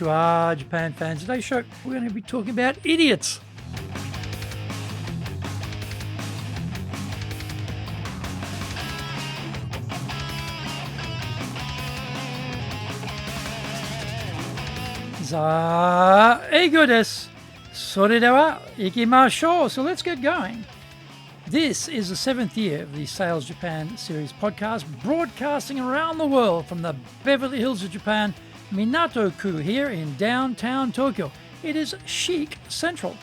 Konnichiwa, Japan fans. Today's show, we're going to be talking about idiots. Eigo desu. それでは行きましょう. So let's get going. This is the 7th year of the Sales Japan series podcast, broadcasting around the world from the Beverly Hills of Japan, Minato-ku here in downtown Tokyo. It is chic central.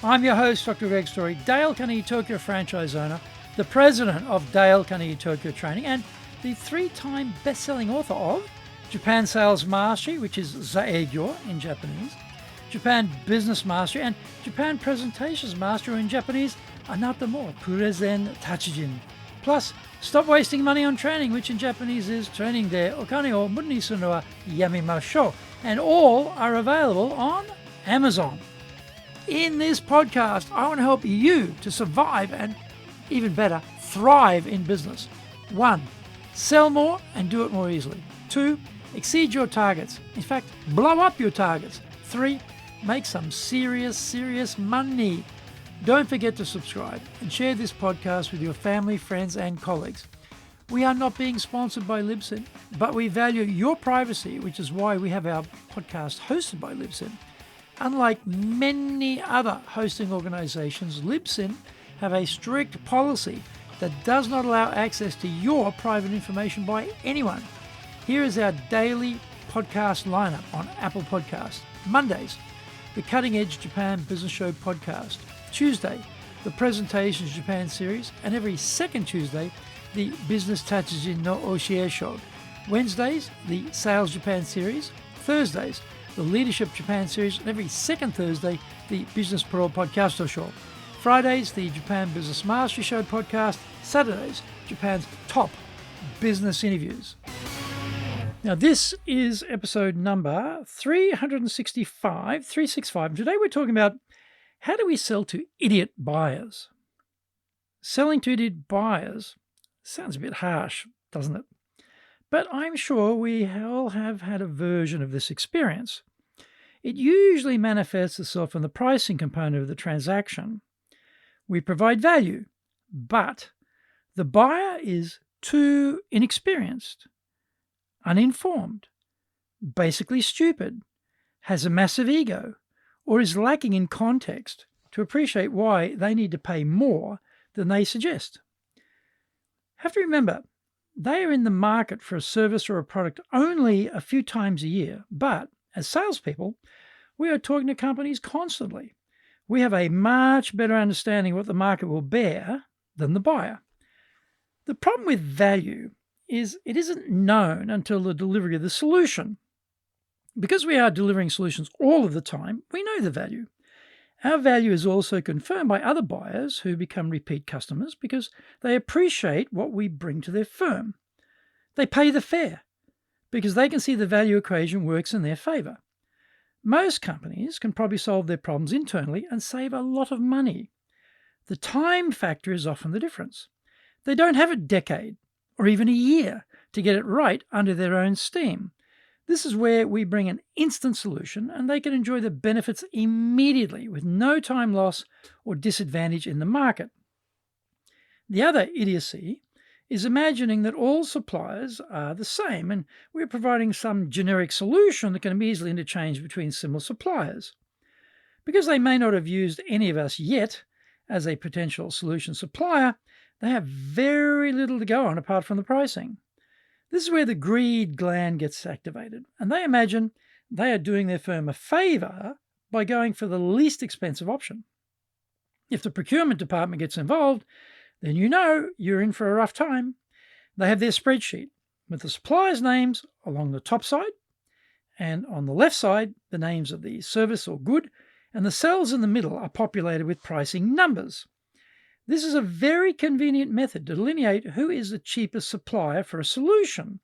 I'm your host, Dr. Greg Story, Dale Carnegie Tokyo franchise owner, the president of Dale Carnegie Tokyo Training, and the 3-time best-selling author of Japan Sales Mastery, which is Zaegyo in Japanese, Japan Business Mastery, and Japan Presentations Mastery in Japanese, Anata mo Purezen Tachijin. Plus, Stop Wasting Money on Training, which in Japanese is Training de Okane o Muda ni suru no wa yamimashou. And all are available on Amazon. In this podcast, I want to help you to survive and, even better, thrive in business. 1. Sell more and do it more easily. 2. Exceed your targets. In fact, blow up your targets. 3. Make some serious money. Don't forget to subscribe and share this podcast with your family, friends, and colleagues. We are not being sponsored by Libsyn, but we value your privacy, which is why we have our podcast hosted by Libsyn. Unlike many other hosting organizations, Libsyn have a strict policy that does not allow access to your private information by anyone. Here is our daily podcast lineup on Apple Podcasts. Mondays, the Cutting Edge Japan Business Show podcast. Tuesday, the Presentations Japan series, and every second Tuesday, the Business Tachijin no Oshie Show. Wednesdays, the Sales Japan series. Thursdays, the Leadership Japan series, and every second Thursday, the Business Pro Podcasto Show. Fridays, the Japan Business Mastery Show podcast. Saturdays, Japan's top business interviews. Now, this is episode number 365. And today we're talking about how do we sell to idiot buyers? Selling to idiot buyers sounds a bit harsh, doesn't it? But I'm sure we all have had a version of this experience. It usually manifests itself in the pricing component of the transaction. We provide value, but the buyer is too inexperienced, uninformed, basically stupid, has a massive ego, or is lacking in context to appreciate why they need to pay more than they suggest. Have to remember, they are in the market for a service or a product only a few times a year, but as salespeople, we are talking to companies constantly. We have a much better understanding of what the market will bear than the buyer. The problem with value is it isn't known until the delivery of the solution. Because we are delivering solutions all of the time, we know the value. Our value is also confirmed by other buyers who become repeat customers because they appreciate what we bring to their firm. They pay the fare because they can see the value equation works in their favor. Most companies can probably solve their problems internally and save a lot of money. The time factor is often the difference. They don't have a decade or even a year to get it right under their own steam. This is where we bring an instant solution and they can enjoy the benefits immediately with no time loss or disadvantage in the market. The other idiocy is imagining that all suppliers are the same and we're providing some generic solution that can be easily interchanged between similar suppliers. Because they may not have used any of us yet as a potential solution supplier, they have very little to go on apart from the pricing. This is where the greed gland gets activated, and they imagine they are doing their firm a favor by going for the least expensive option. If the procurement department gets involved, then you know you're in for a rough time. They have their spreadsheet with the suppliers' names along the top side, and on the left side, the names of the service or good, and the cells in the middle are populated with pricing numbers. This is a very convenient method to delineate who is the cheapest supplier for a solution,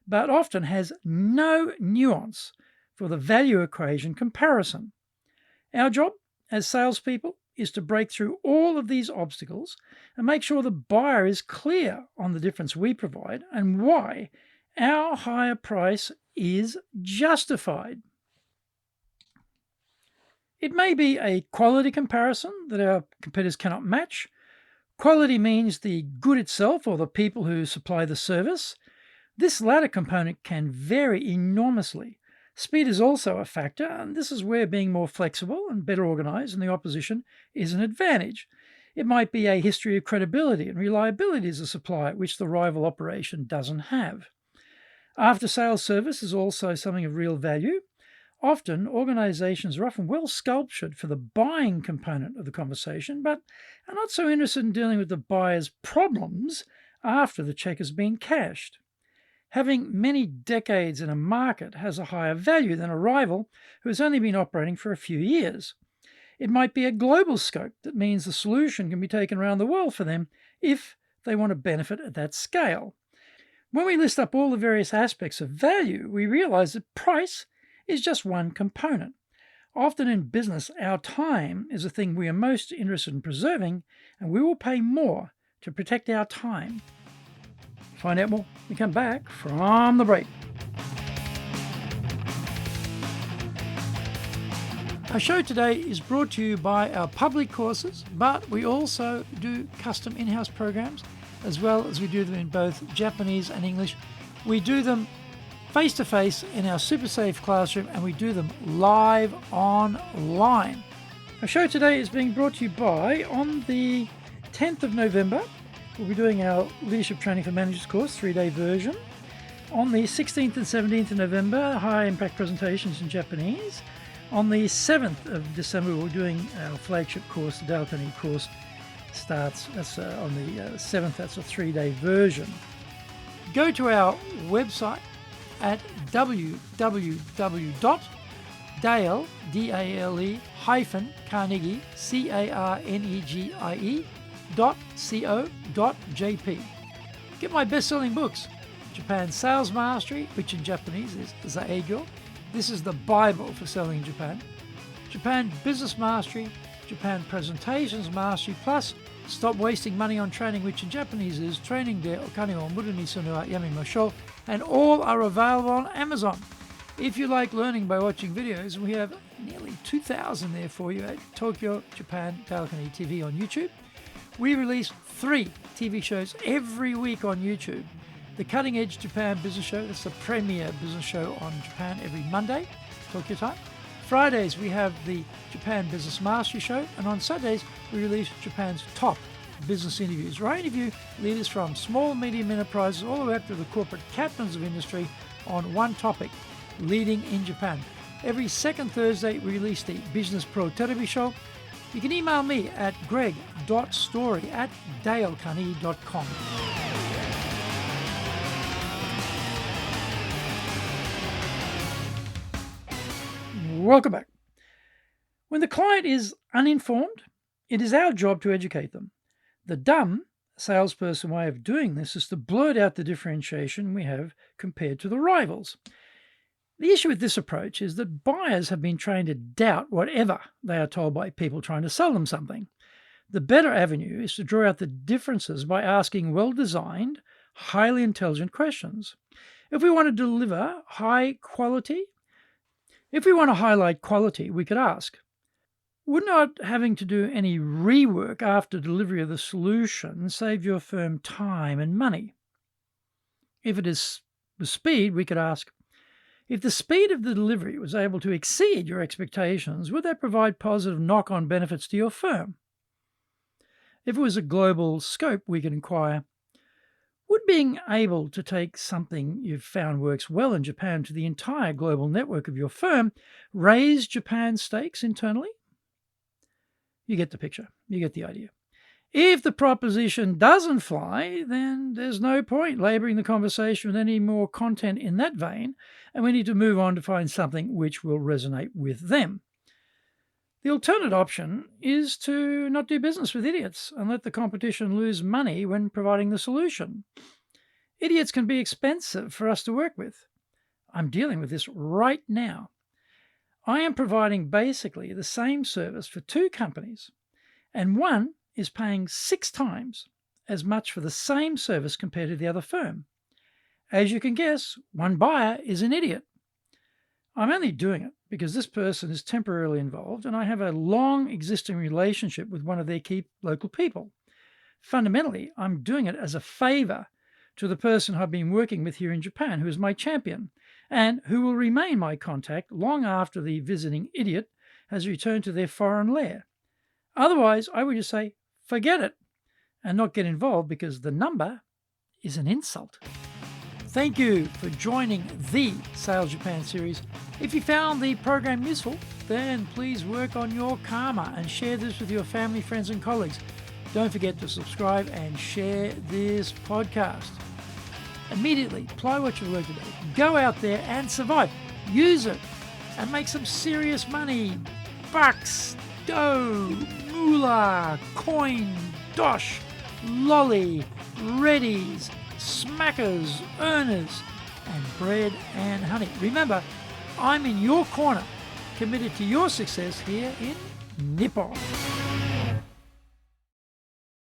but often has no nuance for the value equation comparison. Our job as salespeople is to break through all of these obstacles and make sure the buyer is clear on the difference we provide and why our higher price is justified. It may be a quality comparison that our competitors cannot match. Quality means the good itself or the people who supply the service. This latter component can vary enormously. Speed is also a factor, and this is where being more flexible and better organized than the opposition is an advantage. It might be a history of credibility and reliability as a supplier, which the rival operation doesn't have. After-sales service is also something of real value. Often, organizations are often well sculptured for the buying component of the conversation, but are not so interested in dealing with the buyer's problems after the check has been cashed. Having many decades in a market has a higher value than a rival who has only been operating for a few years. It might be a global scope that means the solution can be taken around the world for them if they want to benefit at that scale. When we list up all the various aspects of value, we realize that price is just one component. Often in business, our time is the thing we are most interested in preserving, and we will pay more to protect our time. Find out more when we come back from the break. Our show today is brought to you by our public courses, but we also do custom in-house programs, as well as we do them in both Japanese and English. We do them face-to-face in our Super Safe classroom, and we do them live online. Our show today is being brought to you by, on the 10th of November, we'll be doing our Leadership Training for Managers course, 3-day version. On the 16th and 17th of November, high-impact presentations in Japanese. On the 7th of December, we're doing our flagship course, the Dale Carnegie course. Starts, that's on the 7th, that's a 3-day version. Go to our website at www.dale-carnegie, carnegie.co.jp. Get my best-selling books, Japan Sales Mastery, which in Japanese is Zaegyo. This is the Bible for selling in Japan. Japan Business Mastery, Japan Presentations Mastery, plus Stop Wasting Money on Training, which in Japanese is Training de Okane wo Muru ni Sunu wa Yamimashou, and all are available on Amazon. If you like learning by watching videos, we have nearly 2,000 there for you at Tokyo, Japan, Dale Carnegie TV on YouTube. We release 3 TV shows every week on YouTube. The Cutting Edge Japan Business Show, that's the premier business show on Japan every Monday, Tokyo time. Fridays, we have the Japan Business Mastery Show, and on Saturdays, we release Japan's top business interviews, where I interview leaders from small and medium enterprises all the way up to the corporate captains of industry on one topic, leading in Japan. Every second Thursday, we release the Business Pro Television Show. You can email me at greg.story@dalecarnegie.com. Welcome back. When the client is uninformed, it is our job to educate them. The dumb salesperson way of doing this is to blurt out the differentiation we have compared to the rivals. The issue with this approach is that buyers have been trained to doubt whatever they are told by people trying to sell them something. The better avenue is to draw out the differences by asking well-designed, highly intelligent questions. If we want to deliver high quality, if we want to highlight quality, we could ask, would not having to do any rework after delivery of the solution save your firm time and money? If it is the speed, we could ask, if the speed of the delivery was able to exceed your expectations, would that provide positive knock-on benefits to your firm? If it was a global scope, we could inquire, would being able to take something you've found works well in Japan to the entire global network of your firm raise Japan's stakes internally? You get the picture. You get the idea. If the proposition doesn't fly, then there's no point laboring the conversation with any more content in that vein, and we need to move on to find something which will resonate with them. The alternate option is to not do business with idiots and let the competition lose money when providing the solution. Idiots can be expensive for us to work with. I'm dealing with this right now. I am providing basically the same service for 2 companies, and one is paying 6 times as much for the same service compared to the other firm. As you can guess, one buyer is an idiot. I'm only doing it because this person is temporarily involved and I have a long existing relationship with one of their key local people. Fundamentally, I'm doing it as a favour to the person I've been working with here in Japan, who is my champion, and who will remain my contact long after the visiting idiot has returned to their foreign lair. Otherwise, I would just say, forget it, and not get involved because the number is an insult. Thank you for joining the Sales Japan series. If you found the program useful, then please work on your karma and share this with your family, friends, and colleagues. Don't forget to subscribe and share this podcast. Immediately apply what you've learned today. Go out there and survive. Use it and make some serious money. Bucks, dough, moolah, coin, dosh, lolly, readies, smackers, earners, and bread and honey. Remember, I'm in your corner, committed to your success here in Nippon.